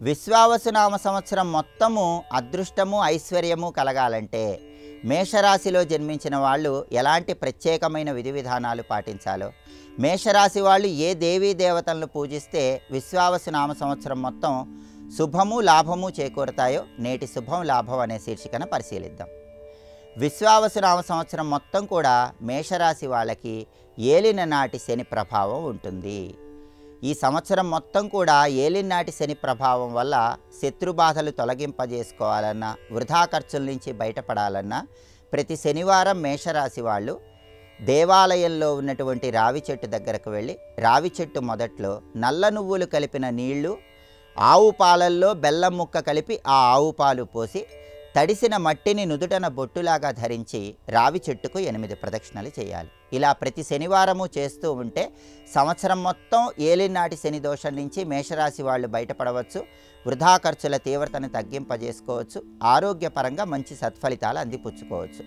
విశ్వావసునామ సంవత్సరం మొత్తము అదృష్టము ఐశ్వర్యము కలగాలంటే మేషరాశిలో జన్మించిన వాళ్ళు ఎలాంటి ప్రత్యేకమైన విధి విధానాలు పాటించాలో, మేషరాశి వాళ్ళు ఏ దేవీ దేవతలను పూజిస్తే విశ్వావసునామ సంవత్సరం మొత్తం శుభము లాభము చేకూరుతాయో నేటి శుభం లాభం అనే శీర్షికన పరిశీలిద్దాం. విశ్వావసునామ సంవత్సరం మొత్తం కూడా మేషరాశి వాళ్ళకి ఏలిన నాటి శని ప్రభావం ఉంటుంది. ఈ సంవత్సరం మొత్తం కూడా ఏలినాటి శని ప్రభావం వల్ల శత్రుబాధలు తొలగింపజేసుకోవాలన్నా, వృధా ఖర్చుల నుంచి బయటపడాలన్నా ప్రతి శనివారం మేషరాశి వాళ్ళు దేవాలయంలో ఉన్నటువంటి రావి చెట్టు దగ్గరకు వెళ్ళి, రావి చెట్టు మొదట్లో నల్ల నువ్వులు కలిపిన నీళ్లు, ఆవు పాలల్లో బెల్లం ముక్క కలిపి ఆ ఆవు పాలు పోసి తడిసిన మట్టిని నుదుటన బొట్టులాగా ధరించి రావి చెట్టుకు 8 ప్రదక్షిణలు చేయాలి. ఇలా ప్రతి శనివారము చేస్తూ ఉంటే సంవత్సరం మొత్తం ఏలినాటి శని దోషం నుంచి మేషరాశి వాళ్ళు బయటపడవచ్చు, వృధా ఖర్చుల తీవ్రతను తగ్గింపజేసుకోవచ్చు, ఆరోగ్యపరంగా మంచి సత్ఫలితాలు అందిపుచ్చుకోవచ్చు.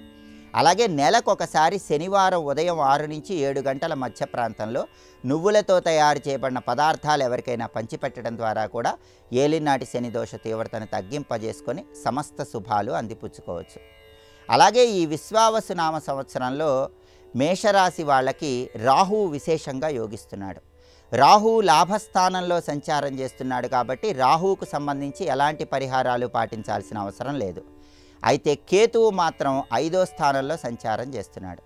అలాగే నెలకొకసారి శనివారం ఉదయం 6 నుంచి 7 గంటల మధ్య ప్రాంతంలో నువ్వులతో తయారు చేయబడిన పదార్థాలు ఎవరికైనా పంచిపెట్టడం ద్వారా కూడా ఏలినాటి శని దోష తీవ్రతను తగ్గింపజేసుకొని సమస్త శుభాలు అందిపుచ్చుకోవచ్చు. అలాగే ఈ విశ్వావసునామ సంవత్సరంలో మేషరాశి వాళ్ళకి రాహువు విశేషంగా యోగిస్తున్నాడు. రాహువు లాభస్థానంలో సంచారం చేస్తున్నాడు కాబట్టి రాహువుకు సంబంధించి ఎలాంటి పరిహారాలు పాటించాల్సిన అవసరం లేదు. అయితే కేతువు మాత్రం 5వ స్థానంలో సంచారం చేస్తున్నాడు.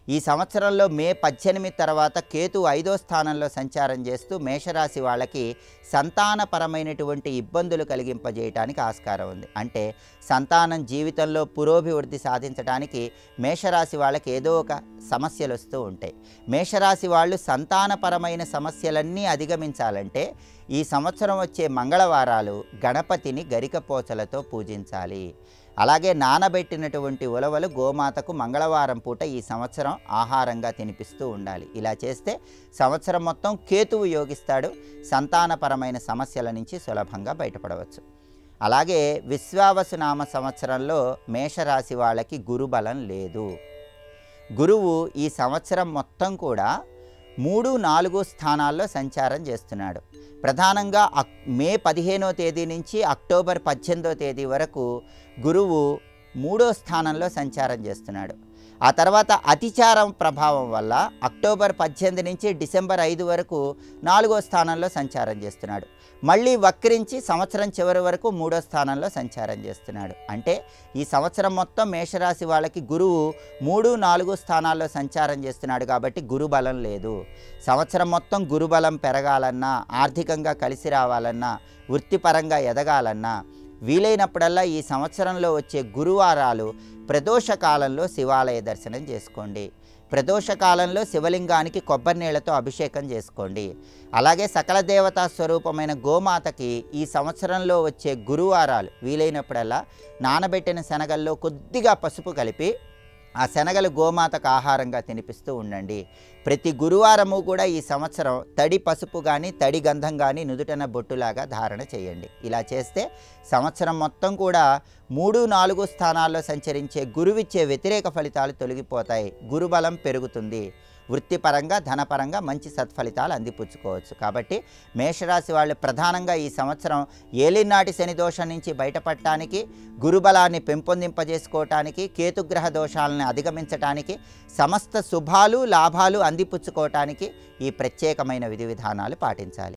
ఈ సంవత్సరంలో మే 18 తర్వాత కేతువు 5వ స్థానంలో సంచారం చేస్తూ మేషరాశి వాళ్ళకి సంతానపరమైనటువంటి ఇబ్బందులు కలిగింపజేయడానికి ఆస్కారం ఉంది. అంటే సంతానం జీవితంలో పురోభివృద్ధి సాధించడానికి మేషరాశి వాళ్ళకి ఏదో ఒక సమస్యలు వస్తూ ఉంటాయి. మేషరాశి వాళ్ళు సంతానపరమైన సమస్యలన్నీ అధిగమించాలంటే ఈ సంవత్సరం వచ్చే మంగళవారాలు గణపతిని గరికపోచలతో పూజించాలి. అలాగే నానబెట్టినటువంటి ఉలవలు గోమాతకు మంగళవారం పూట ఈ సంవత్సరం ఆహారంగా తినిపిస్తూ ఉండాలి. ఇలా చేస్తే సంవత్సరం మొత్తం కేతువు యోగిస్తాడు, సంతానపరమైన సమస్యల నుంచి సులభంగా బయటపడవచ్చు. అలాగే విశ్వావసునామ సంవత్సరంలో మేషరాశి వాళ్ళకి గురుబలం లేదు. గురువు ఈ సంవత్సరం మొత్తం కూడా 3, 4 స్థానాల్లో సంచారం చేస్తున్నాడు. ప్రధానంగా మే 15వ తేదీ నుంచి అక్టోబర్ 18వ తేదీ వరకు గురువు 3వ స్థానంలో సంచారం చేస్తున్నాడు. ఆ తర్వాత అతిచారం ప్రభావం వల్ల అక్టోబర్ 18 నుంచి డిసెంబర్ 5 వరకు 4వ స్థానంలో సంచారం చేస్తున్నాడు. మళ్ళీ వక్రించి సంవత్సరం చివరి వరకు 3వ స్థానంలో సంచారం చేస్తున్నాడు. అంటే ఈ సంవత్సరం మొత్తం మేషరాశి వాళ్ళకి గురువు 3, 4 స్థానాల్లో సంచారం చేస్తున్నాడు కాబట్టి గురుబలం లేదు. సంవత్సరం మొత్తం గురుబలం పెరగాలన్నా, ఆర్థికంగా కలిసి రావాలన్నా, వృత్తిపరంగా ఎదగాలన్నా వీలైనప్పుడల్లా ఈ సంవత్సరంలో వచ్చే గురువారాలు ప్రదోష కాలంలో శివాలయ దర్శనం చేసుకోండి. ప్రదోష కాలంలో శివలింగానికి కొబ్బరి నీళ్లతో అభిషేకం చేసుకోండి. అలాగే సకల దేవతా స్వరూపమైన గోమాతకి ఈ సంవత్సరంలో వచ్చే గురువారాలు వీలైనప్పుడల్లా నానబెట్టిన శనగల్లో కొద్దిగా పసుపు కలిపి ఆ శనగలు గోమాతకు ఆహారంగా తినిపిస్తూ ఉండండి. ప్రతి గురువారము కూడా ఈ సంవత్సరం తడి పసుపు కానీ తడి గంధం కానీ నుదుటన బొట్టులాగా ధారణ చేయండి. ఇలా చేస్తే సంవత్సరం మొత్తం కూడా 3, 4 స్థానాల్లో సంచరించే గురువిచ్చే వ్యతిరేక ఫలితాలు తొలగిపోతాయి, గురుబలం పెరుగుతుంది, వృత్తిపరంగా ధనపరంగా మంచి సత్ఫలితాలు అందిపుచ్చుకోవచ్చు. కాబట్టి మేషరాశి వాళ్ళు ప్రధానంగా ఈ సంవత్సరం ఏలినాటి శని దోషం నుంచి బయటపడటానికి, గురుబలాన్ని పెంపొందింపజేసుకోవటానికి, కేతుగ్రహ దోషాలను అధిగమించటానికి, సమస్త శుభాలు లాభాలు అందిపుచ్చుకోవటానికి ఈ ప్రత్యేకమైన విధి విధానాలు పాటించాలి.